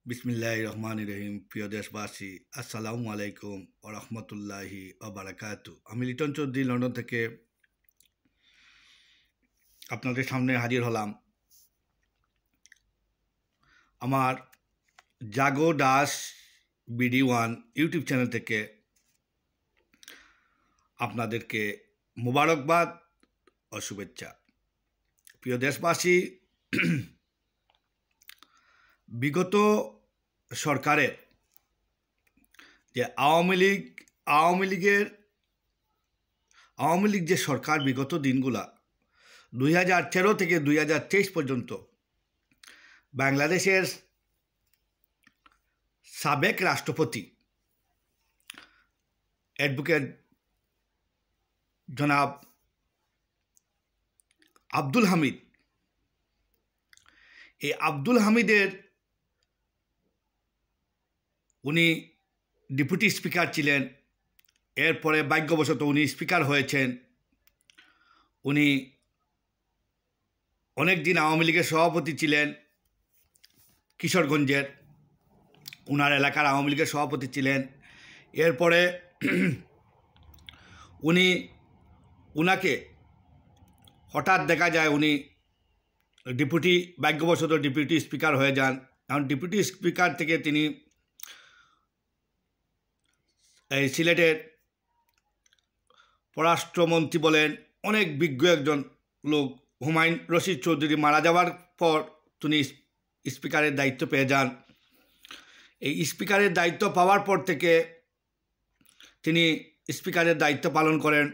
বিসমিল্লাহির রহমানির রহিম। প্রিয় দেশবাসী, আসসালামু আলাইকুম ওয়া রাহমাতুল্লাহি ওয়া বারাকাতুহু। আমি লিটন চৌধুরী লন্ডন থেকে আপনাদের সামনে হাজির হলাম আমার জাগো দাস BD1 ইউটিউব চ্যানেল থেকে। আপনাদেরকে মোবারকবাদ ও শুভেচ্ছা। প্রিয় দেশবাসী, বিগত সরকারের যে আওয়ামী লীগ যে সরকার বিগত দিনগুলা 2013 থেকে 2023 পর্যন্ত বাংলাদেশের সাবেক রাষ্ট্রপতি অ্যাডভোকেট জনাব আব্দুল হামিদ, এই আব্দুল হামিদের উনি ডেপুটি স্পিকার ছিলেন, এরপরে ভাগ্যবশত উনি স্পিকার হয়েছেন। উনি অনেক দিন আওয়ামী লীগের সভাপতি ছিলেন, কিশোরগঞ্জের উনার এলাকার আওয়ামী লীগের সভাপতি ছিলেন। এরপরে উনাকে হঠাৎ দেখা যায় উনি ভাগ্যবশত ডেপুটি স্পিকার হয়ে যান। এখন ডেপুটি স্পিকার থেকে তিনি এই সিলেটের পররাষ্ট্রমন্ত্রী বলেন, অনেক বিজ্ঞ একজন লোক হুমায়ুন রশিদ চৌধুরী মারা যাওয়ার পর তিনি স্পিকারের দায়িত্ব পেয়ে যান। এই স্পিকারের দায়িত্ব পাওয়ার পর থেকে তিনি স্পিকারের দায়িত্ব পালন করেন।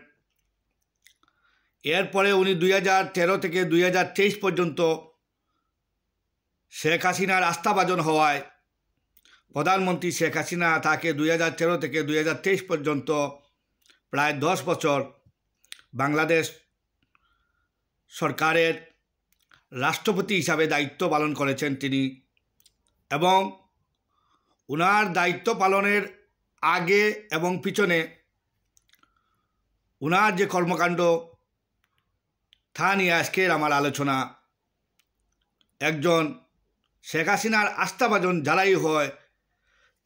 এরপরে উনি 2013 থেকে 2023 পর্যন্ত শেখ হাসিনার আস্থাভাজন হওয়ায় প্রধানমন্ত্রী শেখ হাসিনা তাকে 2013 থেকে 2023 পর্যন্ত প্রায় 10 বছর বাংলাদেশ সরকারের রাষ্ট্রপতি হিসাবে দায়িত্ব পালন করেছেন তিনি। এবং উনার দায়িত্ব পালনের আগে এবং পিছনে উনার যে কর্মকাণ্ড তা নিয়ে আজকের আমার আলোচনা। একজন শেখ হাসিনার আস্থাভাজন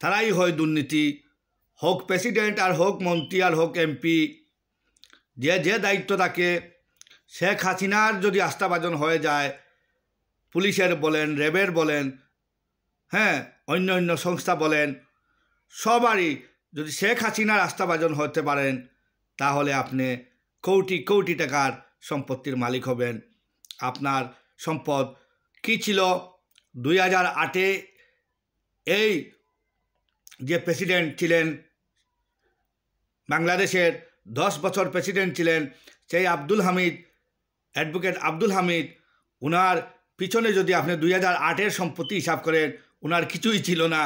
তারাই হয় দুর্নীতি, হোক প্রেসিডেন্ট আর হোক মন্ত্রী আর হোক এমপি, যে দায়িত্ব থাকে শেখ হাসিনার যদি আস্থাভাজন হয়ে যায়, পুলিশের বলেন, র্যাবের বলেন, অন্য সংস্থা বলেন, সবারই যদি শেখ হাসিনার আস্থাভাজন হতে পারেন তাহলে আপনি কোটি কোটি টাকার সম্পত্তির মালিক হবেন। আপনার সম্পদ কি ছিল 2008-এ এই যে প্রেসিডেন্ট ছিলেন, বাংলাদেশের 10 বছর প্রেসিডেন্ট ছিলেন সেই অ্যাডভোকেট আব্দুল হামিদ, উনার পিছনে যদি আপনি 2008-এর সম্পত্তি হিসাব করেন, উনার কিছুই ছিল না।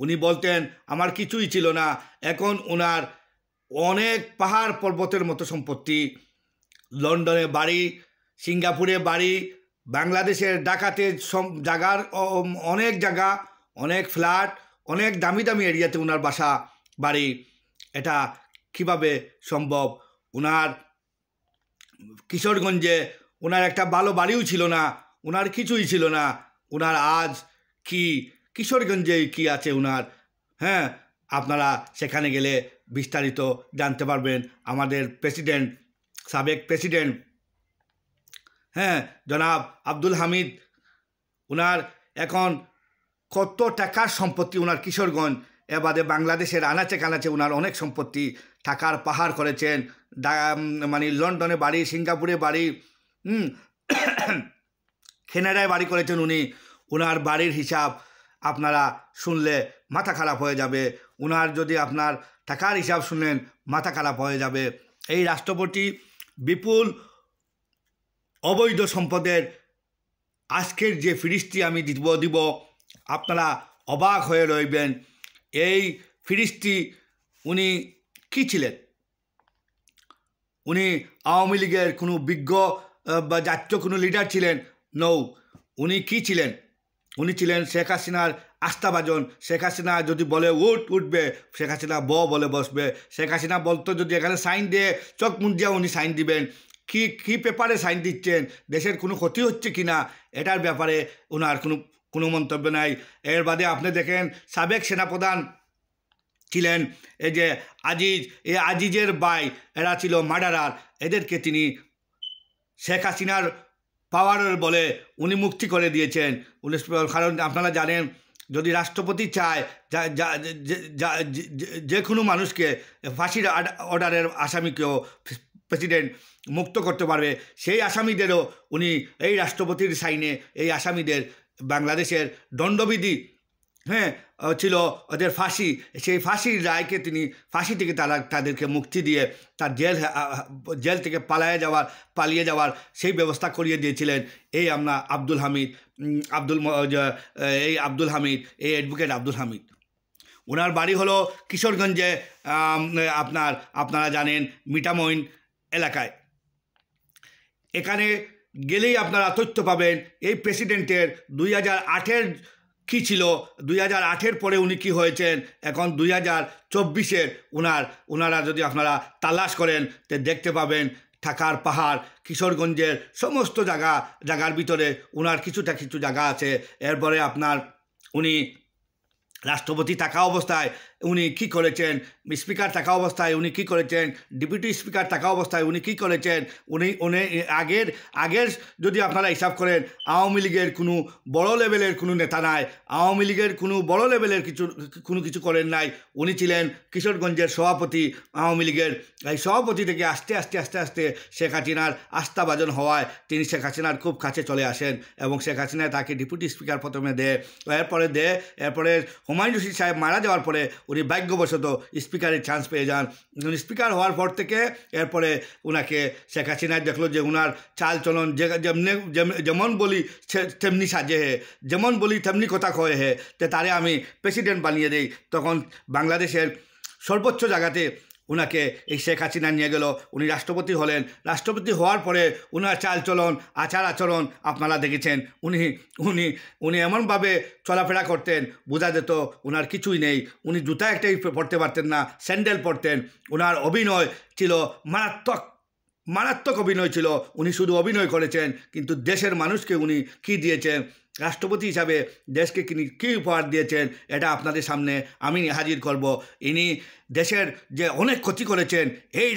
উনি বলতেন আমার কিছুই ছিল না। এখন উনার অনেক পাহাড় পর্বতের মতো সম্পত্তি, লন্ডনে বাড়ি, সিঙ্গাপুরে বাড়ি, বাংলাদেশের ঢাকাতে জায়গার অনেক জায়গা, অনেক ফ্ল্যাট, অনেক দামি দামি এরিয়াতে উনার বাসা বাড়ি। এটা কিভাবে সম্ভব? উনার কিশোরগঞ্জে উনার একটা ভালো বাড়িও ছিল না, উনার কিছুই ছিল না। উনার আজ কি কিশোরগঞ্জে কি আছে উনার, আপনারা সেখানে গেলে বিস্তারিত জানতে পারবেন। আমাদের সাবেক প্রেসিডেন্ট জনাব আব্দুল হামিদ, উনার এখন কত টাকার সম্পত্তি উনার কিশোরগঞ্জ, এ বাদে বাংলাদেশের আনাচে কানাচে উনার অনেক সম্পত্তি, টাকার পাহাড় করেছেন। মানে লন্ডনে বাড়ি, সিঙ্গাপুরে বাড়ি, কানাডায় বাড়ি করেছেন উনি। উনার বাড়ির হিসাব আপনারা শুনলে মাথা খারাপ হয়ে যাবে। উনার যদি আপনার টাকার হিসাব শুনলেন মাথা খারাপ হয়ে যাবে। এই রাষ্ট্রপতি বিপুল অবৈধ সম্পদের আজকের যে ফিরিস্তি আমি দিব, আপনারা অবাক হয়ে রইবেন। এই ফিরিস্তি উনি কি ছিলেন? উনি আওয়ামী লীগের কোনো বিজ্ঞ বা জাতীয় কোনো লিডার ছিলেন? নৌ। উনি কি ছিলেন? উনি ছিলেন শেখ হাসিনার আস্থাভাজন। শেখ হাসিনা যদি বলে উঠবে, শেখ হাসিনা বলে বসবে। শেখ হাসিনা বলতো যদি এখানে সাইন দিয়ে চোখ মুখ দিয়ে উনি সাইন দিবেন। কী পেপারে সাইন দিচ্ছেন, দেশের কোনো ক্ষতি হচ্ছে কি না, এটার ব্যাপারে ওনার কোনো মন্তব্য নাই। এর বাদে আপনি দেখেন সাবেক সেনাপ্রধান ছিলেন এই যে আজিজ, এই আজিজের ভাই, এরা ছিল মার্ডারার, এদেরকে তিনি শেখ হাসিনার পাওয়ারের বলে উনি মুক্তি করে দিয়েছেন। কারণ আপনারা জানেন যদি রাষ্ট্রপতি চায় যে কোনো মানুষকে ফাঁসির অর্ডারের আসামিকেও প্রেসিডেন্ট মুক্ত করতে পারবে। সেই আসামিদেরও উনি এই রাষ্ট্রপতির সাইনে এই আসামিদের বাংলাদেশের দণ্ডবিধি ছিল ওদের ফাঁসি, সেই ফাঁসির রায়কে তিনি ফাঁসি থেকে তাদেরকে মুক্তি দিয়ে তার জেল থেকে পালিয়ে যাওয়ার সেই ব্যবস্থা করিয়ে দিয়েছিলেন এই আমরা আব্দুল হামিদ, এই অ্যাডভোকেট আব্দুল হামিদ। ওনার বাড়ি হলো কিশোরগঞ্জে, আপনারা জানেন মিঠামইন এলাকায়। এখানে গেলেই আপনারা তথ্য পাবেন এই প্রেসিডেন্টের 2008-এর কী ছিল, 2008-এর পরে উনি কী হয়েছেন, এখন 2024-এর ওনারা যদি আপনারা তালাশ করেন তো দেখতে পাবেন ঢাকার পাহাড়, কিশোরগঞ্জের সমস্ত জায়গার ভিতরে ওনার কিছু জায়গা আছে। এরপরে উনি রাষ্ট্রপতি থাকা অবস্থায় উনি কী করেছেন, স্পিকার থাকা অবস্থায় উনি কী করেছেন, ডেপুটি স্পিকার থাকা অবস্থায় উনি কী করেছেন, উনি আগের যদি আপনারা হিসাব করেন আওয়ামী লীগের কোনো বড় লেভেলের কোনো নেতা নাই, আওয়ামী লীগের কোনো বড় লেভেলের কিছু করেন নাই। উনি ছিলেন কিশোরগঞ্জের সভাপতি আওয়ামী লীগের। এই সভাপতি থেকে আস্তে আস্তে শেখ হাসিনার আস্থাভাজন হওয়ায় তিনি শেখ হাসিনার খুব কাছে চলে আসেন এবং শেখ হাসিনা তাকে ডেপুটি স্পিকার প্রথমে দেয়, এরপরে হুমায়ুন রশিদ সাহেব মারা যাওয়ার পরে উনি ভাগ্যবশত স্পিকারের চান্স পেয়ে যান। স্পিকার হওয়ার পর থেকে এরপরে ওনাকে শেখ হাসিনা দেখলো যে ওনার চাল চলন যেমন বলি তেমনি সাজে হে, যেমন বলি তেমনি কথা কয়ে হে, তারে আমি প্রেসিডেন্ট বানিয়ে দেই। তখন বাংলাদেশের সর্বোচ্চ জায়গাতে ওনাকে এই শেখ হাসিনা নিয়ে গেল, উনি রাষ্ট্রপতি হলেন। রাষ্ট্রপতি হওয়ার পরে ওনার চালচলন আচরণ আপনারা দেখেছেন। উনি এমনভাবে চলাফেরা করতেন বোঝা যেত ওনার কিছুই নেই। উনি জুতা একটাই পরতে পারতেন না, স্যান্ডেল পরতেন। ওনার অভিনয় ছিল মারাত্মক অভিনয় ছিল। উনি শুধু অভিনয় করেছেন, কিন্তু দেশের মানুষকে উনি কী দিয়েছেন, রাষ্ট্রপতি হিসাবে দেশকে কী উপহার দিয়েছেন, এটা আপনাদের সামনে আমি হাজির করব। ইনি দেশের যে অনেক ক্ষতি করেছেন এই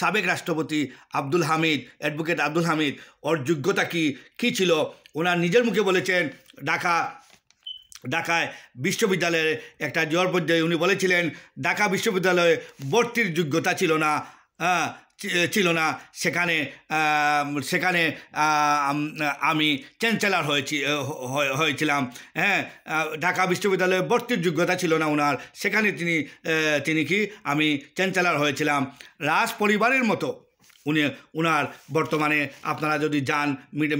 সাবেক রাষ্ট্রপতি আব্দুল হামিদ, অ্যাডভোকেট আব্দুল হামিদ, ওর যোগ্যতা কী ছিল ওনার নিজের মুখে বলেছেন। ঢাকায় বিশ্ববিদ্যালয়ের একটা জোর পর্যায়ে উনি বলেছিলেন ঢাকা বিশ্ববিদ্যালয়ে ভর্তির যোগ্যতা ছিল না, সেখানে আমি চ্যান্সেলর হয়েছিলাম। ঢাকা বিশ্ববিদ্যালয়ে ভর্তির যোগ্যতা ছিল না ওনার, সেখানে আমি চ্যান্সেলর হয়েছিলাম। রাজ পরিবারের মতো ওনার বর্তমানে আপনারা যদি যান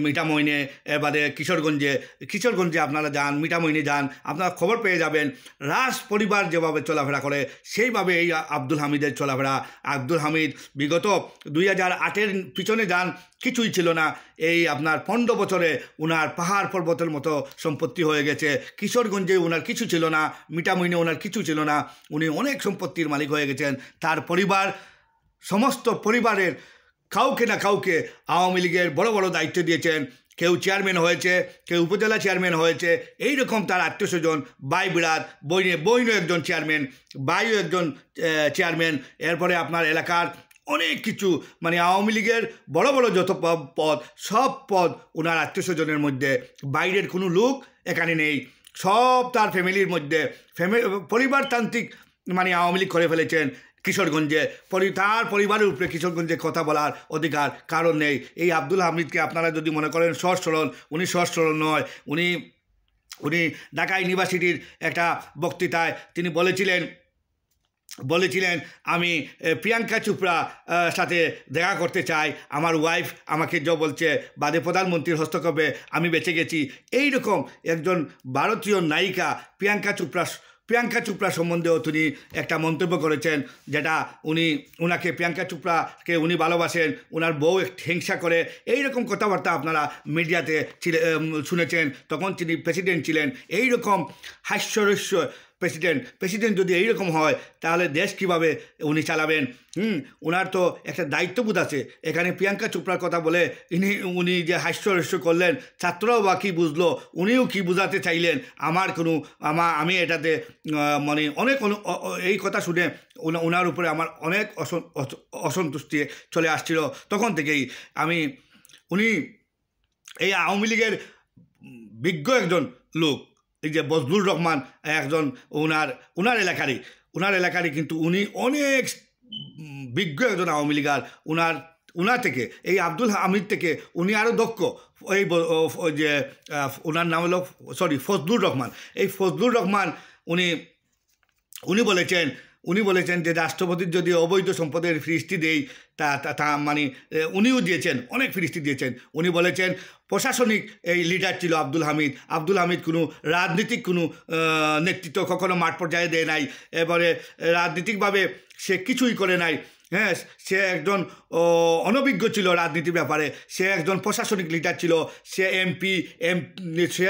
মিঠামইনে, বাদে কিশোরগঞ্জে আপনারা যান, মিঠামইনে যান, আপনারা খবর পেয়ে যাবেন রাজ পরিবার যেভাবে চলাফেরা করে সেইভাবে এই আব্দুল হামিদের চলাফেরা। আব্দুল হামিদ বিগত 2008-এর পিছনে যান, কিছুই ছিল না। এই আপনার 15 বছরে ওনার পাহাড় পর্বতের মতো সম্পত্তি হয়ে গেছে। কিশোরগঞ্জে ওনার কিছু ছিল না, মিঠামইনে ওনার কিছু ছিল না, উনি অনেক সম্পত্তির মালিক হয়ে গেছেন। তার পরিবার, সমস্ত পরিবারের কাউকে না কাউকে আওয়ামী লীগের বড় বড় দায়িত্ব দিয়েছেন। কেউ চেয়ারম্যান হয়েছে, কেউ উপজেলা চেয়ারম্যান হয়েছে। এইরকম তার আত্মীয়স্বজন, ভাই বিরাট, বইনও একজন চেয়ারম্যান, ভাইও একজন চেয়ারম্যান। এরপরে আপনার এলাকার অনেক কিছু, মানে আওয়ামী লীগের বড় বড় যত পদ, সব পদ ওনার আত্মীয়স্বজনের মধ্যে। বাইরের কোনো লোক এখানে নেই, সব তার ফ্যামিলির মধ্যে। পরিবারতান্ত্রিক মানে আওয়ামী লীগ করে ফেলেছেন কিশোরগঞ্জে। তার পরিবারের উপরে কিশোরগঞ্জে কথা বলার অধিকার কারণ নেই। এই আব্দুল হামিদকে আপনারা যদি মনে করেন সহজ সরল, উনি সহজ সরল নয়। উনি ঢাকা ইউনিভার্সিটির একটা বক্তৃতায় তিনি বলেছিলেন আমি প্রিয়াঙ্কা চোপড়া সাথে দেখা করতে চাই, আমার ওয়াইফ আমাকে যা বলছে, বাদে প্রধানমন্ত্রীর হস্তক্ষেপে আমি বেঁচে গেছি। এইরকম একজন ভারতীয় নায়িকা প্রিয়াঙ্কা চোপড়া সম্বন্ধেও তিনি একটা মন্তব্য করেছেন, যেটা প্রিয়াঙ্কা চোপড়াকে উনি ভালোবাসেন, ওনার বউ হিংসা করে, এইরকম কথাবার্তা আপনারা মিডিয়াতে শুনেছেন। তখন তিনি প্রেসিডেন্ট ছিলেন। এইরকম হাস্যরস্য প্রেসিডেন্ট যদি এইরকম হয় তাহলে দেশ কীভাবে উনি চালাবেন? ওনার তো একটা দায়িত্ববোধ আছে। এখানে প্রিয়াঙ্কা চোপড়ার কথা বলে উনি যে হাস্য করলেন, ছাত্ররাও বা কী বুঝলো, উনিও কী বোঝাতে চাইলেন, আমি এটাতে মানে অনেক এই কথা শুনে ওনার উপরে আমার অনেক অসন্তুষ্টি চলে আসছিল। তখন থেকেই উনি এই আওয়ামী লীগের বিজ্ঞ একজন লোক, এই যে বজলুর রহমান একজন ওনার এলাকারই কিন্তু উনি অনেক বিজ্ঞ একজন আওয়ামী লীগার। ওনার থেকে এই আব্দুল হামিদ থেকে উনি আরও দক্ষ। ওই যে ওনার নাম হলো ফজলুর রহমান। এই ফজলুর রহমান উনি বলেছেন যে রাষ্ট্রপতির যদি অবৈধ সম্পদের ফিরিস্তি দেই তা মানে উনিও দিয়েছেন, অনেক ফিরিস্তি দিয়েছেন। উনি বলেছেন প্রশাসনিক এই লিডার ছিল আব্দুল হামিদ কোনো রাজনীতিক কোনো নেতৃত্ব কখনো মাঠ পর্যায়ে দেয় নাই, এবারে রাজনীতিকভাবে সে কিছুই করে নাই। হ্যাঁ, সে একজন অনভিজ্ঞ ছিল রাজনীতির ব্যাপারে, সে একজন প্রশাসনিক লিডার ছিল, সে সে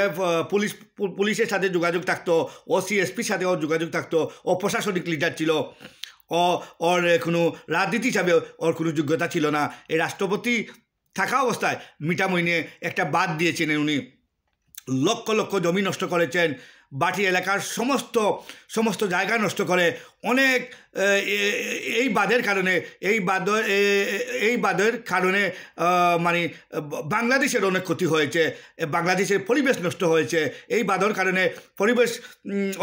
পুলিশের সাথে যোগাযোগ থাকতো, সিএসপির সাথেও যোগাযোগ থাকতো, ও প্রশাসনিক লিডার ছিল, ওর কোনো রাজনীতি হিসাবে ওর কোনো যোগ্যতা ছিল না। এই রাষ্ট্রপতি থাকা অবস্থায় মিঠামইনে একটা বাঁধ দিয়েছেন উনি, লক্ষ লক্ষ জমি নষ্ট করেছেন, বাটি এলাকার সমস্ত জায়গা নষ্ট করে অনেক। এই বাঁধের কারণে মানে বাংলাদেশের অনেক ক্ষতি হয়েছে, বাংলাদেশের পরিবেশ নষ্ট হয়েছে। এই বাঁধের কারণে পরিবেশ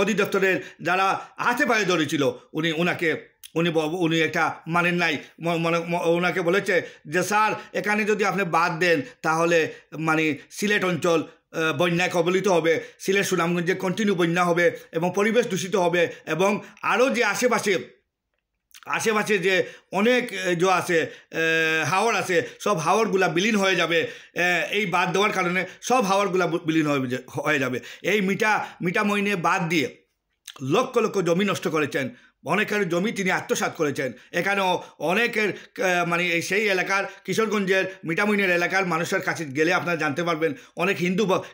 অধিদপ্তরের যারা হাতে পায়ে ধরেছিল উনি একটা মানেন নাই, ওনাকে বলেছে যে স্যার এখানে যদি আপনি বাদ দেন তাহলে মানে সিলেট অঞ্চল বন্যায় কবলিত হবে, সিলেট সুনামগঞ্জে কন্টিনিউ বন্যা হবে এবং পরিবেশ দূষিত হবে, এবং আরও যে আশেপাশে যে অনেক আছে হাওর আছে, সব হাওরগুলা বিলীন হয়ে যাবে। এই বাদ দেওয়ার কারণে সব হাওরগুলা বিলীন হয়ে যাবে। এই মিঠামইনে বাদ দিয়ে লক্ষ লক্ষ জমি নষ্ট করেছেন, অনেকের জমি তিনি আত্মসাৎ করেছেন। এখানেও অনেকের মানে সেই এলাকার কিশোরগঞ্জের মিঠামইনের এলাকার মানুষের কাছে গেলে আপনারা জানতে পারবেন অনেক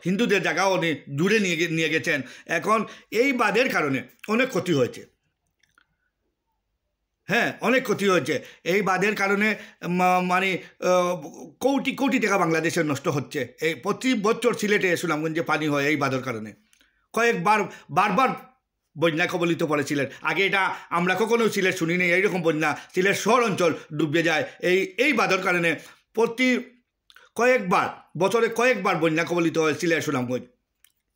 হিন্দুদের জায়গাও উনি দূরে নিয়ে গেছেন। এখন এই বাঁধের কারণে অনেক ক্ষতি হয়েছে। হ্যাঁ, অনেক ক্ষতি হয়েছে এই বাঁধের কারণে। মানে কোটি টাকা বাংলাদেশের নষ্ট হচ্ছে। এই প্রতি বছর সিলেটে সুনামগঞ্জে পানি হয় এই বাঁধের কারণে। বারবার বন্যা কবলিত পড়েছিলেন। আগে এটা আমরা কখনো সিলেট শুনিনি, এইরকম বন্যা সিলেট শহর অঞ্চল ডুবে যায় এই বাঁধের কারণে। বছরে কয়েকবার বন্যা কবলিত হয় সিলেট সুনামগঞ্জ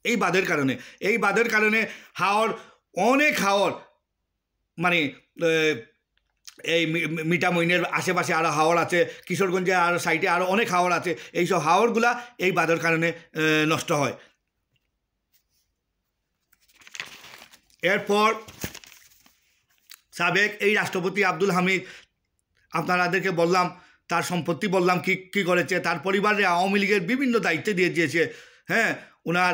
এই বাঁধের কারণে। অনেক হাওর মানে এই মিঠামইনের আশেপাশে আরও হাওর আছে, কিশোরগঞ্জে আর সাইডে আরও অনেক হাওর আছে। এইসব হাওরগুলা এই বাঁধের কারণে নষ্ট হয়। এরপর সাবেক এই রাষ্ট্রপতি আব্দুল হামিদ, আপনাদেরকে বললাম তার সম্পত্তি বললাম কি করেছে, তার পরিবারে আওয়ামী লীগের বিভিন্ন দায়িত্ব দিয়ে দিয়েছে। হ্যাঁ, ওনার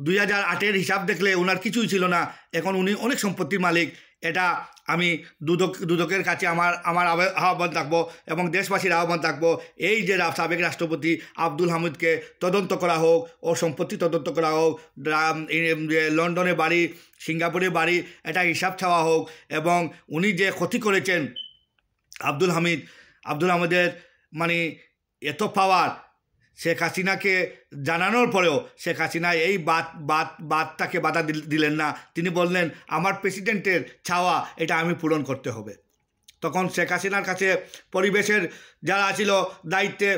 2008-এর হিসাব দেখলে ওনার কিছুই ছিল না, এখন উনি অনেক সম্পত্তির মালিক। এটা আমি দুদকের কাছে আমার আহ্বান থাকবো এবং দেশবাসীর আহ্বান থাকবো, এই যে সাবেক রাষ্ট্রপতি আব্দুল হামিদকে তদন্ত করা হোক, ও সম্পত্তি তদন্ত করা হোক, লন্ডনে বাড়ি, সিঙ্গাপুরে বাড়ি, এটা হিসাব চাওয়া হোক। এবং উনি যে ক্ষতি করেছেন আব্দুল হামিদের মানে এত পাওয়ার, শেখ হাসিনাকে জানানোর পরেও শেখ হাসিনা এই বাদটাকে বাধা দিলেন না। তিনি বললেন আমার প্রেসিডেন্টের চাওয়া এটা আমি পূরণ করতে হবে। তখন শেখ হাসিনার কাছে পরিবেশের যারা ছিল দায়িত্বে,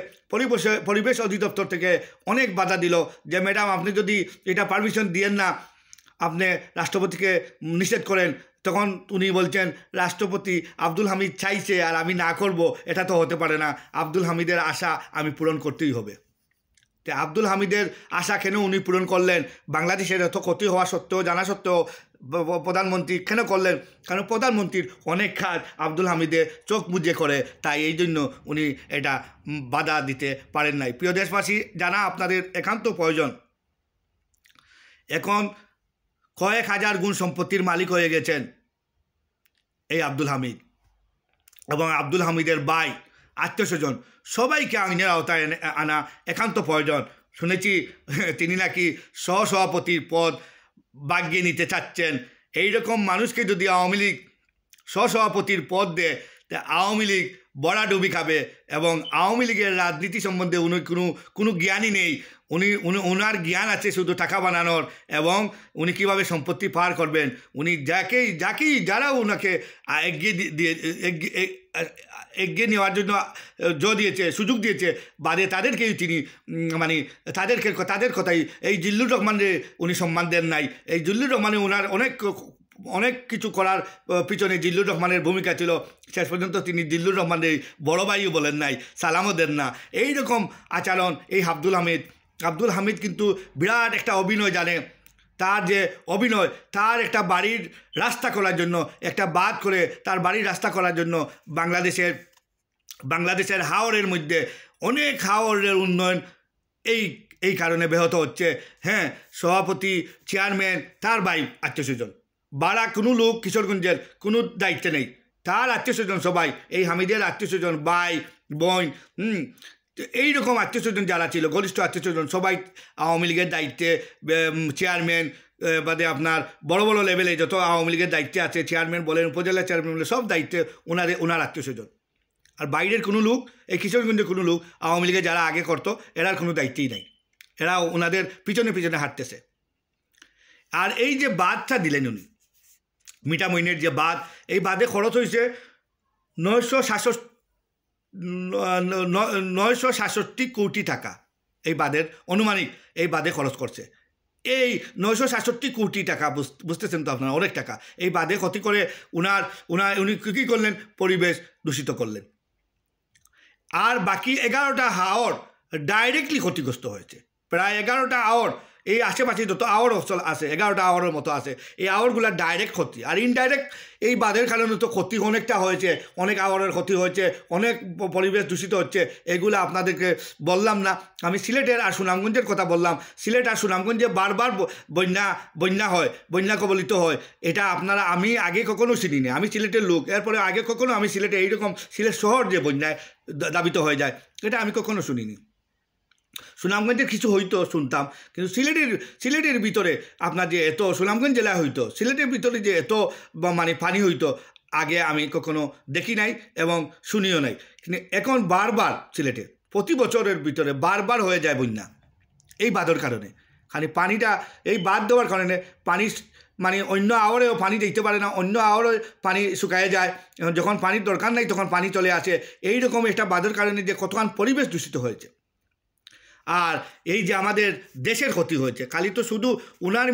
পরিবেশ অধিদপ্তর থেকে অনেক বাধা দিল যে ম্যাডাম আপনি যদি এটা পারমিশন দিয়েন না, আপনি রাষ্ট্রপতিকে নিষেধ করেন। তখন উনি বলছেন রাষ্ট্রপতি আব্দুল হামিদ চাইছে আর আমি না করব, এটা তো হতে পারে না, আব্দুল হামিদের আশা আমি পূরণ করতেই হবে। তো আব্দুল হামিদের আশা কেন উনি পূরণ করলেন? বাংলাদেশের এত ক্ষতি হওয়া সত্ত্বেও, জানা সত্ত্বেও প্রধানমন্ত্রী কেন করলেন? কারণ প্রধানমন্ত্রীর অনেক কাজ আব্দুল হামিদের চোখ বুজে করে, তাই এই জন্য উনি এটা বাধা দিতে পারেন নাই। প্রিয় দেশবাসী, জানা আপনাদের একান্ত প্রয়োজন। এখন কয়েক হাজার গুণ সম্পত্তির মালিক হয়ে গেছেন এই আব্দুল হামিদ, এবং আব্দুল হামিদের ভাই, আত্মীয়স্বজন সবাইকে আইনের আওতায় আনা একান্ত প্রয়োজন। শুনেছি তিনি নাকি সহসভাপতির পদ বাগিয়ে নিতে চাচ্ছেন। এইরকম মানুষকে যদি আওয়ামী লীগ সহসভাপতির পদ দেয়, তা আওয়ামী লীগ বড়াডুবি খাবে। এবং আওয়ামী লীগের রাজনীতি সম্বন্ধে উনি কোনো জ্ঞানই নেই। ওনার জ্ঞান আছে শুধু টাকা বানানোর, এবং উনি কীভাবে সম্পত্তি পার করবেন। উনি যারা ওনাকে এগিয়ে নেওয়ার জন্য দিয়েছে, সুযোগ দিয়েছে, বাদে তাদেরকেই তিনি তাদের কথাই, এই জিল্লুর রহমানকে উনি সম্মান দেন নাই। এই জিল্লুর রহমানে ওনার অনেক কিছু করার পিছনে জিল্লুর রহমানের ভূমিকা ছিল। শেষ পর্যন্ত তিনি জিল্লুর রহমানের বড় ভাইও বলেন নাই, সালামও দেন না। এই রকম আচরণ এই আব্দুল হামিদ কিন্তু বিরাট একটা অভিনয় জানে। তার যে অভিনয়, তার একটা বাড়ির রাস্তা করার জন্য, একটা বাঁধ করে তার বাড়ির রাস্তা করার জন্য বাংলাদেশের হাওরের মধ্যে অনেক হাওরের উন্নয়ন এই কারণে ব্যাহত হচ্ছে। হ্যাঁ, সভাপতি, চেয়ারম্যান, তার ভাই, আত্মীয়স্বজন, বাড়া কোনো লোক কিশোরগঞ্জের কোনো দায়িত্বে নেই। তার আত্মীয়স্বজন সবাই, এই হামিদের আত্মীয়স্বজন, ভাই বোন, এইরকম আত্মীয়স্বজন যারা ছিল, ঘনিষ্ঠ আত্মীয়স্বজন সবাই আওয়ামী লীগের দায়িত্বে, চেয়ারম্যান বাদে আপনার বড় বড় লেভেলে যত আওয়ামী লীগের দায়িত্বে আছে, চেয়ারম্যান বলেন, উপজেলা চেয়ারম্যান বলেন, সব দায়িত্বে ওনার আত্মীয়স্বজন। আর বাইরের কোনো লোক, এই কিশোরগঞ্জের কোনো লোক আওয়ামী লীগে যারা আগে করতো, এরার কোনো দায়িত্বই নাই। এরা ওনাদের পিছনে হাঁটতেছে। আর এই যে বাঁধটা দিলেন উনি, মিঠামইনের যে বাঁধ, এই বাঁধে খরচ হয়েছে 967 কোটি টাকা। এই বাঁধের আনুমানিক এই বাঁধে খরচ করছে। এই 967 কোটি টাকা, বুঝতেছেন তো আপনারা, অনেক টাকা। এই বাঁধে ক্ষতি করে উনি কী করলেন? পরিবেশ দূষিত করলেন। আর বাকি 11টা হাওর ডাইরেক্টলি ক্ষতিগ্রস্ত হয়েছে। প্রায় 11টা হাওর, এই আশেপাশে যত আওয়ার অঞ্চল আছে, 11টা আওয়ারের মতো আছে, এই আওয়ারগুলো ডাইরেক্ট ক্ষতি। আর ইনডাইরেক্ট এই বাঁধের কারণে তো ক্ষতি অনেকটা হয়েছে, অনেক আওয়ারের ক্ষতি হয়েছে, অনেক পরিবেশ দূষিত হচ্ছে। এগুলো আপনাদেরকে বললাম না। আমি সিলেটের আর সুনামগঞ্জের কথা বললাম। সিলেট আর সুনামগঞ্জে বারবার বন্যা হয়, বন্যা কবলিত হয়। এটা আমি আগে কখনো শুনিনি। আমি সিলেটের লোক, এরপরে আগে কখনো আমি সিলেটে এইরকম সিলেট শহর যে বন্যায় দাবিত হয়ে যায়, এটা আমি কখনো শুনিনি। সুনামগঞ্জের কিছু হইতো শুনতাম, কিন্তু সিলেটের ভিতরে আপনার যে এত, সুনামগঞ্জ জেলায় হইতো, সিলেটের ভিতরে যে এত পানি হইতো আগে আমি কখনো দেখি নাই এবং শুনিও নাই। কিন্তু এখন বারবার সিলেটে প্রতি বছরের ভিতরে বারবার হয়ে যায় বন্যা এই বাঁধের কারণে। খালি পানিটা এই বাঁধ দেওয়ার কারণে পানি অন্য আওয়ারেও পানি দিতে পারে না, অন্য আওয়ারে পানি শুকায় যায়। যখন পানির দরকার নাই তখন পানি চলে আসে। এইরকম একটা বাঁধের কারণে যে কতক্ষণ পরিবেশ দূষিত হয়েছে। আর এই যে আমাদের দেশের ক্ষতি হয়েছে, খালি তো শুধু উনার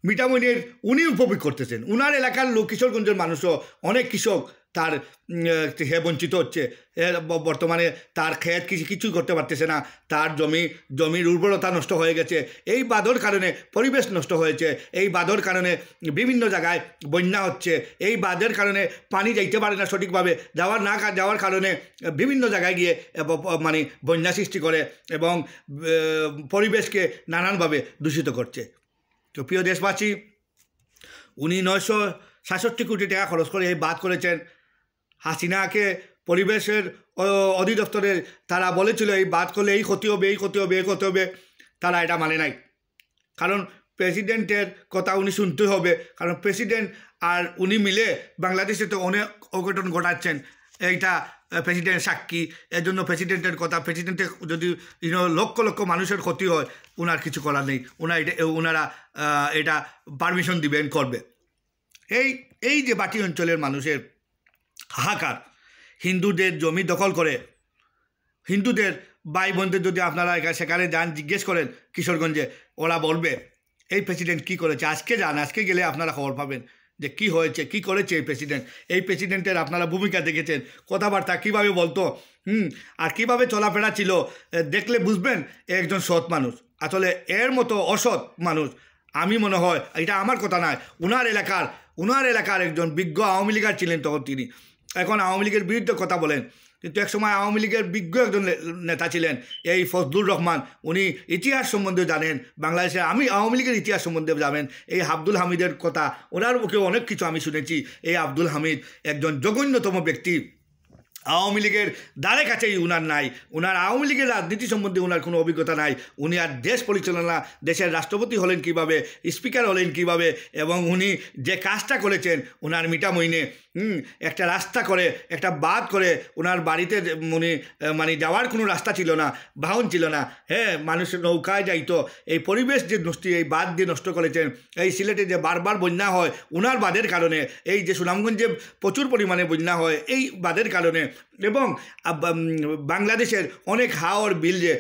মিঠামইনের উনি উপভোগ করতেছেন। উনার এলাকার লোক, কিশোরগঞ্জের মানুষও, অনেক কৃষক তার বঞ্চিত হচ্ছে। বর্তমানে তার ক্ষেত কিছু করতে পারতেছে না, তার জমির উর্বরতা নষ্ট হয়ে গেছে এই বাঁধের কারণে, পরিবেশ নষ্ট হয়েছে এই বাঁধের কারণে, বিভিন্ন জায়গায় বন্যা হচ্ছে এই বাঁধের কারণে, পানি যাইতে পারে না সঠিকভাবে, যাওয়ার কারণে বিভিন্ন জায়গায় গিয়ে বন্যা সৃষ্টি করে এবং পরিবেশকে নানানভাবে দূষিত করছে। তো প্রিয় দেশবাসী, উনি 967 কোটি টাকা খরচ করে এই বাঁধ করেছেন। হাসিনাকে পরিবেশের অধিদপ্তরের তারা বলেছিল এই বাঁধ করলে এই ক্ষতি হবে, তারা এটা মানে নাই। কারণ প্রেসিডেন্টের কথা উনি শুনতে হবে, কারণ প্রেসিডেন্ট আর উনি মিলে বাংলাদেশে তো অনেক অঘটন ঘটাচ্ছেন, এইটা প্রেসিডেন্ট সাক্ষী। এর জন্য প্রেসিডেন্টের কথা, প্রেসিডেন্টের যদি লক্ষ লক্ষ মানুষের ক্ষতি হয়, ওনার কিছু করার নেই, ওনারা এটা পারমিশন দিবেন, করবে। এই যে বাটি অঞ্চলের মানুষের হাহাকার, হিন্দুদের জমি দখল করে, হিন্দুদের ভাই বোনদের যদি আপনারা সেখানে যান, জিজ্ঞেস করেন কিশোরগঞ্জে, ওরা বলবে এই প্রেসিডেন্ট কী করেছে। আজকে গেলে আপনারা খবর পাবেন যে কী হয়েছে, কী করেছে এই প্রেসিডেন্টের আপনারা ভূমিকা দেখেছেন, কথাবার্তা কীভাবে বলতো, আর কীভাবে চলাফেরা ছিল, দেখলে বুঝবেন একজন সৎ মানুষ। আসলে এর মতো অসৎ মানুষ আমি মনে হয়, এটা আমার কথা নয়, উনার এলাকার একজন বিজ্ঞ আওয়ামী লীগার ছিলেন তখন তিনি। এখন আওয়ামী লীগের বিরুদ্ধে কথা বলেন, কিন্তু একসময় আওয়ামী লীগের বিজ্ঞ একজন নেতা ছিলেন এই ফজলুর রহমান। উনি ইতিহাস সম্বন্ধে জানেন, বাংলাদেশে আওয়ামী লীগের ইতিহাস সম্বন্ধে জানেন। এই আব্দুল হামিদের কথা, ওনার মুখে অনেক কিছু আমি শুনেছি। এই আব্দুল হামিদ একজন জঘন্যতম ব্যক্তি, আওয়ামী লীগের দ্বারে কাছেই উনার নাই, উনার আওয়ামী লীগের রাজনীতি সম্বন্ধে উনার কোনো অভিজ্ঞতা নাই। উনি আর দেশ পরিচালনা, দেশের রাষ্ট্রপতি হলেন কিভাবে, স্পিকার হলেন কিভাবে, এবং উনি যে কাজটা করেছেন উনার মিটামইনে, একটা রাস্তা করে, একটা বাঁধ করে, ওনার বাড়িতে উনি মানে যাওয়ার কোনো রাস্তা ছিল না, বাহন ছিল না, হ্যাঁ, মানুষের নৌকায় যাইতো। এই পরিবেশ যে নষ্ট, এই বাঁধ দিয়ে নষ্ট করেছেন। এই সিলেটে যে বারবার বন্যা হয় ওনার বাঁধের কারণে, এই যে সুনামগঞ্জে প্রচুর পরিমাণে বন্যা হয় এই বাঁধের কারণে, এবং বাংলাদেশের অনেক হাওর বিল যে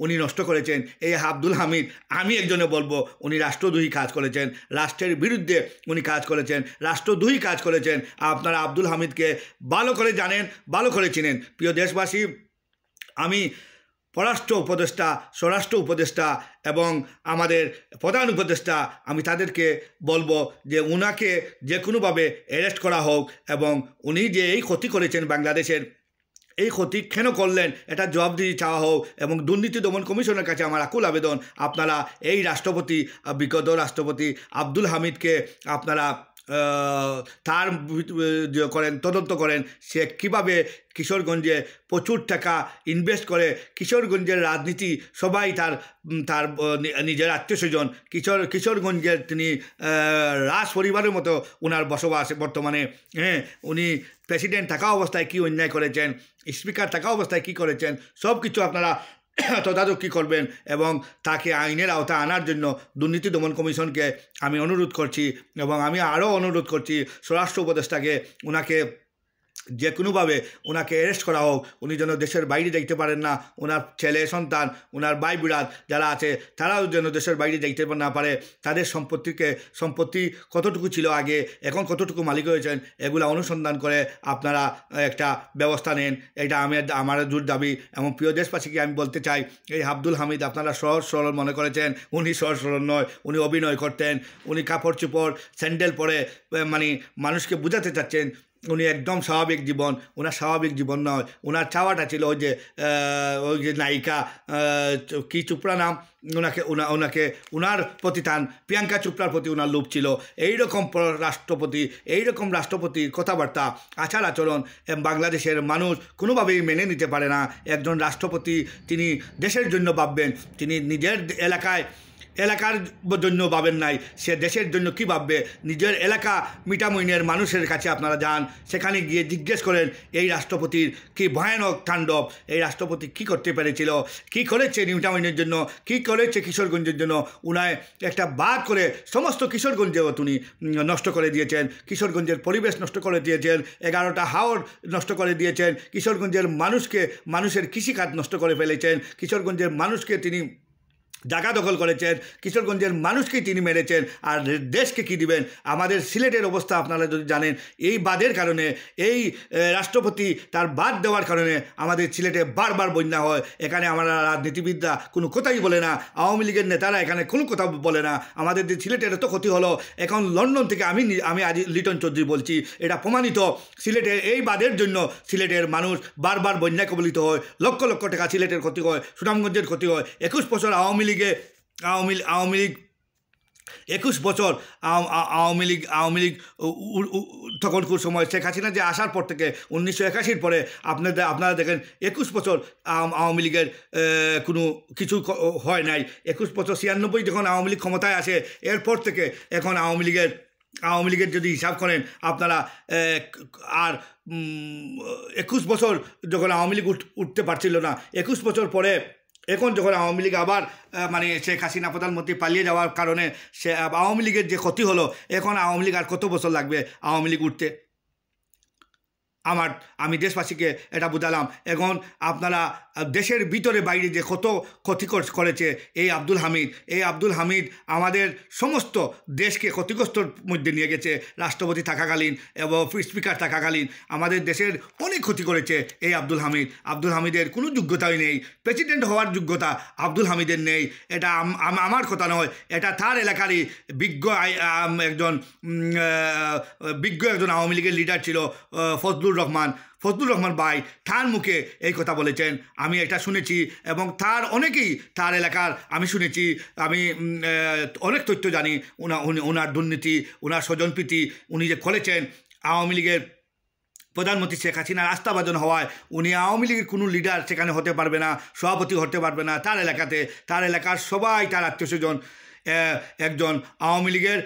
উনি নষ্ট করেছেন। এই আব্দুল হামিদ, আমি একজনে বলবো উনি রাষ্ট্রদ্রোহী কাজ করেছেন, রাষ্ট্রের বিরুদ্ধে উনি কাজ করেছেন, রাষ্ট্রদ্রোহী কাজ করেছেন। আপনারা আব্দুল হামিদকে ভালো করে জানেন, ভালো করে চিনেন। প্রিয় দেশবাসী, আমি পররাষ্ট্র উপদেষ্টা, স্বরাষ্ট্র উপদেষ্টা এবং আমাদের প্রধান উপদেষ্টা, আমি তাদেরকে বলবো যে উনাকে যে কোনোভাবে অ্যারেস্ট করা হোক, এবং উনি যে এই ক্ষতি করেছেন বাংলাদেশের, এই ক্ষতি কেন করলেন এটা জবাবদিহি চাওয়া হোক। এবং দুর্নীতি দমন কমিশনের কাছে আমার আকুল আবেদন, আপনারা এই রাষ্ট্রপতি, বিগত রাষ্ট্রপতি আব্দুল হামিদকে আপনারা তার করেন, তদন্ত করেন, সে কীভাবে কিশোরগঞ্জে প্রচুর টাকা ইনভেস্ট করে। কিশোরগঞ্জের রাজনীতি সবাই তার নিজের আত্মীয় স্বজন। কিশোরগঞ্জের তিনি রাজ পরিবারের মতো ওনার বসবাস বর্তমানে। হ্যাঁ, উনি প্রেসিডেন্ট থাকা অবস্থায় কী অন্যায় করেছেন, স্পিকার থাকা অবস্থায় কী করেছেন, সব কিছু আপনারা তদারকি করবেন, এবং তাকে আইনের আওতায় আনার জন্য দুর্নীতি দমন কমিশনকে আমি অনুরোধ করছি। এবং আমি আরও অনুরোধ করছি স্বরাষ্ট্র উপদেষ্টাকে, ওনাকে যে কোনোভাবে ওনাকে অ্যারেস্ট করা হোক। উনি যেন দেশের বাইরে যাইতে পারেন না, ওনার ছেলে সন্তান, ওনার ভাই বিরাট যারা আছে তারাও যেন দেশের বাইরে যাইতে না পারে। তাদের সম্পত্তি কতটুকু ছিল আগে, এখন কতটুকু মালিক হয়েছেন, এগুলো অনুসন্ধান করে আপনারা একটা ব্যবস্থা নেন। এটা আমার জোর দাবি। এবং প্রিয় দেশবাসীকে আমি বলতে চাই, এই আব্দুল হামিদ আপনারা সহজ সরল মনে করেছেন, উনি সহজ সরল নয়, উনি অভিনয় করতেন। উনি কাপড় চোপড় স্যান্ডেল পরে মানে মানুষকে বোঝাতে চাচ্ছেন উনি একদম স্বাভাবিক জীবন। ওনার স্বাভাবিক জীবন নয়, ওনার চাওয়াটা ছিল ওই যে নায়িকা কি চোপড়া নাম, ওনাকে ওনার প্রতি প্রিয়াঙ্কা চোপড়ার প্রতি ওনার লোভ ছিল। এইরকম রাষ্ট্রপতির কথাবার্তা, আচার আচরণ বাংলাদেশের মানুষ কোনোভাবেই মেনে নিতে পারে না। একজন রাষ্ট্রপতি তিনি দেশের জন্য ভাববেন, তিনি নিজের এলাকার জন্য ভাবেন নাই, সে দেশের জন্য কি ভাববে। নিজের এলাকা মিটামইনের মানুষের কাছে আপনারা যান, সেখানে গিয়ে জিজ্ঞেস করেন এই রাষ্ট্রপতির কি ভয়ানক তাণ্ডব, এই রাষ্ট্রপতি কি করতে পেরেছিল, কি করেছে মিটামইনের জন্য, কি করেছে কিশোরগঞ্জের জন্য। উনায় একটা বাদ করে সমস্ত কিশোরগঞ্জেও তিনি নষ্ট করে দিয়েছেন, কিশোরগঞ্জের পরিবেশ নষ্ট করে দিয়েছেন, 11টা হাওর নষ্ট করে দিয়েছেন, কিশোরগঞ্জের মানুষের কৃষিকাজ নষ্ট করে ফেলেছেন, কিশোরগঞ্জের মানুষকে তিনি জায়গা দখল করেছেন, কিশোরগঞ্জের মানুষকেই তিনি মেরেছেন। আর দেশকে কি দিবেন? আমাদের সিলেটের অবস্থা আপনারা যদি জানেন, এই বাঁধের কারণে, এই রাষ্ট্রপতি তার বাদ দেওয়ার কারণে আমাদের সিলেটে বারবার বন্যা হয়। এখানে আমরা রাজনীতিবিদরা কোনো কথাই বলে না, আওয়ামী লীগের নেতারা এখানে কোনো কথা বলে না। আমাদের যে সিলেটের এত ক্ষতি হলো, এখন লন্ডন থেকে আমি আজ লিটন চৌধুরী বলছি, এটা প্রমাণিত। সিলেটের এই বাঁধের জন্য সিলেটের মানুষ বারবার বন্যায় কবলিত হয়, লক্ষ লক্ষ টাকা সিলেটের ক্ষতি হয়, সুনামগঞ্জের ক্ষতি হয়। 21 বছর আওয়ামী লীগ 21 বছর আওয়ামী লীগ তখনকার সময় শেখ হাসিনা যে আসার পর থেকে 1981 পরে আপনারা দেখেন 21 বছর আওয়ামী লীগের কোনো কিছু হয় নাই। 21 বছর 96 যখন আওয়ামী লীগ ক্ষমতায় আসে, এরপর থেকে এখন আওয়ামী লীগের যদি হিসাব করেন আপনারা, আর 21 বছর যখন আওয়ামী লীগ উঠতে পারছিল না, 21 বছর পরে এখন যখন আওয়ামী লীগ আবার মানে শেখ হাসিনা প্রধানমন্ত্রী পালিয়ে যাওয়ার কারণে সে আওয়ামী লীগের যে ক্ষতি হলো, এখন আওয়ামী লীগ আর কত বছর লাগবে আওয়ামী লীগ উঠতে? আমি দেশবাসীকে এটা বুঝালাম। এখন আপনারা দেশের ভিতরে বাইরে যে কত ক্ষতি করেছে এই আব্দুল হামিদ আমাদের সমস্ত দেশকে ক্ষতিগ্রস্তর মধ্যে নিয়ে গেছে। রাষ্ট্রপতি থাকাকালীন এবং স্পিকার থাকাকালীন আমাদের দেশের অনেক ক্ষতি করেছে এই আব্দুল হামিদের কোনো যোগ্যতাই নেই, প্রেসিডেন্ট হওয়ার যোগ্যতা আব্দুল হামিদের নেই। এটা আমার কথা নয়, এটা তার এলাকারই বিজ্ঞ একজন আওয়ামী লীগের লিডার ছিল ফজলুর রহমান ভাই তার মুখে এই কথা বলেছেন, আমি এটা শুনেছি। এবং তার অনেকেই তার এলাকার আমি শুনেছি, আমি অনেক তথ্য জানি ওনার দুর্নীতি, ওনার স্বজনপ্রীতি, উনি যে করেছেন আওয়ামী লীগের প্রধানমন্ত্রী শেখ হাসিনার আস্থাভাজন হওয়ায় উনি আওয়ামী লীগের কোনো লিডার সেখানে হতে পারবে না, সভাপতি হতে পারবে না। তার এলাকার সবাই তার আত্মীয়স্বজন একজন আওয়ামী লীগের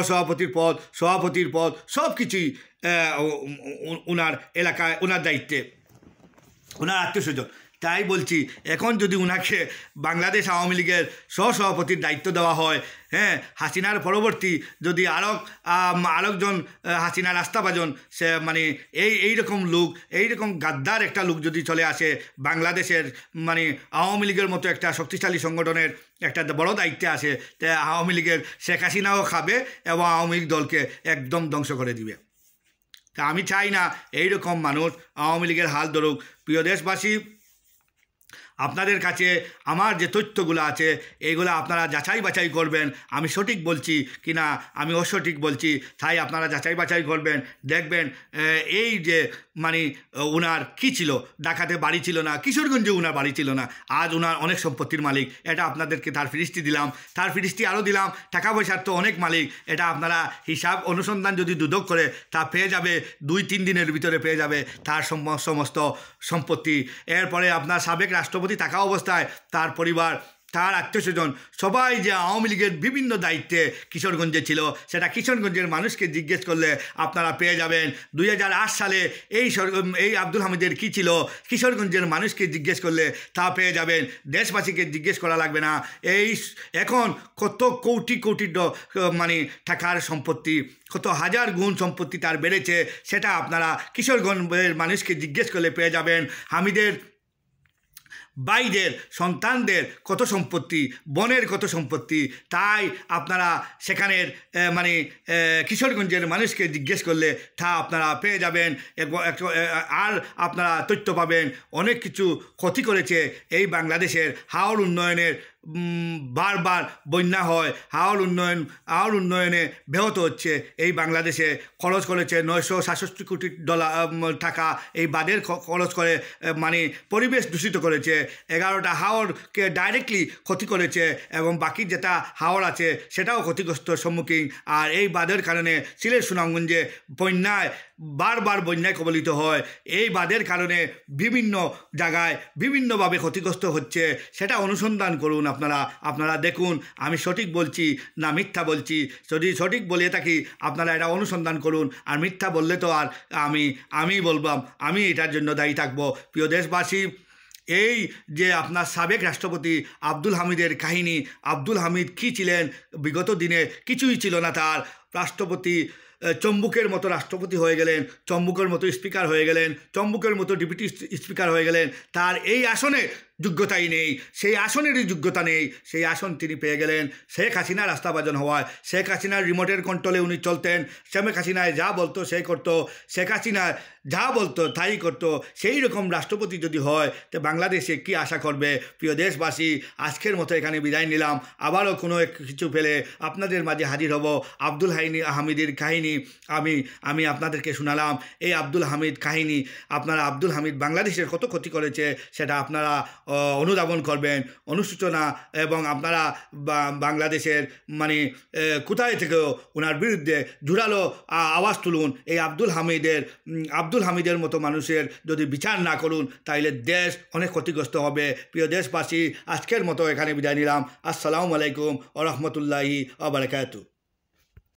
সভাপতির পদ সব কিছুই ওনার এলাকায়, ওনার দায়িত্বে, ওনার আত্মীয়স্বজন। তাই বলছি, এখন যদি উনাকে বাংলাদেশ আওয়ামী লীগের সহসভাপতির দায়িত্ব দেওয়া হয়, হ্যাঁ, হাসিনার পরবর্তী যদি আরেকজন হাসিনার আস্থাভাজন সে মানে এইরকম লোক, এইরকম গাদ্দার একটা লোক যদি চলে আসে বাংলাদেশের মানে আওয়ামী লীগের মতো একটা শক্তিশালী সংগঠনের একটা বড় দায়িত্বে আসে, তা আওয়ামী লীগের শেখ হাসিনাও খাবে এবং আওয়ামী লীগ দলকে একদম ধ্বংস করে দিবে। তা আমি চাই না এইরকম মানুষ আওয়ামী লীগের হাল ধরুক। প্রিয় দেশবাসী, আপনাদের কাছে আমার যে তথ্যগুলো আছে এইগুলো আপনারা যাচাই বাছাই করবেন, আমি সঠিক বলছি কি না আমি অসঠিক বলছি, তাই আপনারা যাচাই বাছাই করবেন, দেখবেন এই যে মানে ওনার কি ছিল, ঢাকাতে বাড়ি ছিল না, কিশোরগঞ্জে ওনার বাড়ি ছিল না, আজ ওনার অনেক সম্পত্তির মালিক। এটা আপনাদেরকে তার ফিরিস্তি দিলাম, তার ফিরিস্তি আরও দিলাম, টাকা পয়সার তো অনেক মালিক। এটা আপনারা হিসাব অনুসন্ধান যদি দুদক করে তা পেয়ে যাবে, 2-3 দিনের ভিতরে পেয়ে যাবে তার সমস্ত সম্পত্তি। এরপরে আপনার সাবেক রাষ্ট্রপতি থাকা অবস্থায় তার পরিবার, তার আত্মীয়স্বজন সবাই যে আওয়ামী লীগের বিভিন্ন দায়িত্বে কিশোরগঞ্জে ছিল, সেটা কিশোরগঞ্জের মানুষকে জিজ্ঞেস করলে আপনারা পেয়ে যাবেন। 2008 সালে এই আব্দুল হামিদের কী ছিল, কিশোরগঞ্জের মানুষকে জিজ্ঞেস করলে তা পেয়ে যাবেন, দেশবাসীকে জিজ্ঞেস করা লাগবে না। এখন কত কোটি কোটি মানে টাকার সম্পত্তি, কত হাজার গুণ সম্পত্তি তার বেড়েছে, সেটা আপনারা কিশোরগঞ্জের মানুষকে জিজ্ঞেস করলে পেয়ে যাবেন। হামিদের ভাইদের সন্তানদের কত সম্পত্তি, বোনের কত সম্পত্তি, তাই আপনারা সেখানের মানে কিশোরগঞ্জের মানুষকে জিজ্ঞেস করলে তা আপনারা পেয়ে যাবেন। আর আপনারা তথ্য পাবেন অনেক কিছু ক্ষতি করেছে এই বাংলাদেশের হাওর উন্নয়নের। বারবার বন্যা হয়, হাওর উন্নয়নে ব্যাহত হচ্ছে। এই বাংলাদেশে খরচ করেছে 967 কোটি টাকা, এই বাঁধের খরচ করে মানে পরিবেশ দূষিত করেছে। 11টা হাওরকে ডাইরেক্টলি ক্ষতি করেছে এবং বাকি যেটা হাওর আছে সেটাও ক্ষতিগ্রস্তর সম্মুখীন। আর এই বাঁধের কারণে সিলেট সুনামগঞ্জে বারবার বন্যায় কবলিত হয়। এই বাঁধের কারণে বিভিন্ন জায়গায় বিভিন্নভাবে ক্ষতিগ্রস্ত হচ্ছে, সেটা অনুসন্ধান করুন। আপনারা দেখুন আমি সঠিক বলছি না মিথ্যা বলছি। যদি সঠিক বলে থাকি আপনারা এটা অনুসন্ধান করুন, আর মিথ্যা বললে তো আর আমি বলবাম, আমি এটার জন্য দায়ী থাকবো। প্রিয় দেশবাসী, এই যে আপনার সাবেক রাষ্ট্রপতি আব্দুল হামিদের কাহিনী, আব্দুল হামিদ কী ছিলেন, বিগত দিনে কিছুই ছিল না তার। রাষ্ট্রপতি চম্বুকের মতো রাষ্ট্রপতি হয়ে গেলেন, চম্বুকের মতো স্পিকার হয়ে গেলেন, চম্বুকের মতো ডেপুটি স্পিকার হয়ে গেলেন। তার এই আসনে যোগ্যতাই নেই, সেই আসনেরই যোগ্যতা নেই, সেই আসন তিনি পেয়ে গেলেন শেখ হাসিনার আস্থাভাজন হওয়ায়। শেখ হাসিনার রিমোটের কন্ট্রোলে উনি চলতেন, শেখ হাসিনায় যা বলতো সেই করতো, শেখ হাসিনা যা বলতো তাই করতো। সেই রকম রাষ্ট্রপতি যদি হয় তো বাংলাদেশে কি আশা করবে? প্রিয় দেশবাসী, আজকের মতো এখানে বিদায় নিলাম। আবারও কোনো কিছু পেলে আপনাদের মাঝে হাজির হব। আব্দুল হামিদের কাহিনী আমি আপনাদেরকে শোনালাম। এই আব্দুল হামিদ কাহিনী, আপনারা আব্দুল হামিদ বাংলাদেশের কত ক্ষতি করেছে সেটা আপনারা অনুধাবন করবেন, অনুসূচনা, এবং আপনারা বাংলাদেশের মানে কোথায় থেকেও ওনার বিরুদ্ধে জোরালো আওয়াজ তুলুন। এই আব্দুল হামিদের মতো মানুষের যদি বিচার না করুন তাইলে দেশ অনেক ক্ষতিগ্রস্ত হবে। প্রিয় দেশবাসী, আজকের মতো এখানে বিদায় নিলাম। আসসালামু আলাইকুম ওয়া রাহমাতুল্লাহি ওয়া বারাকাতুহু।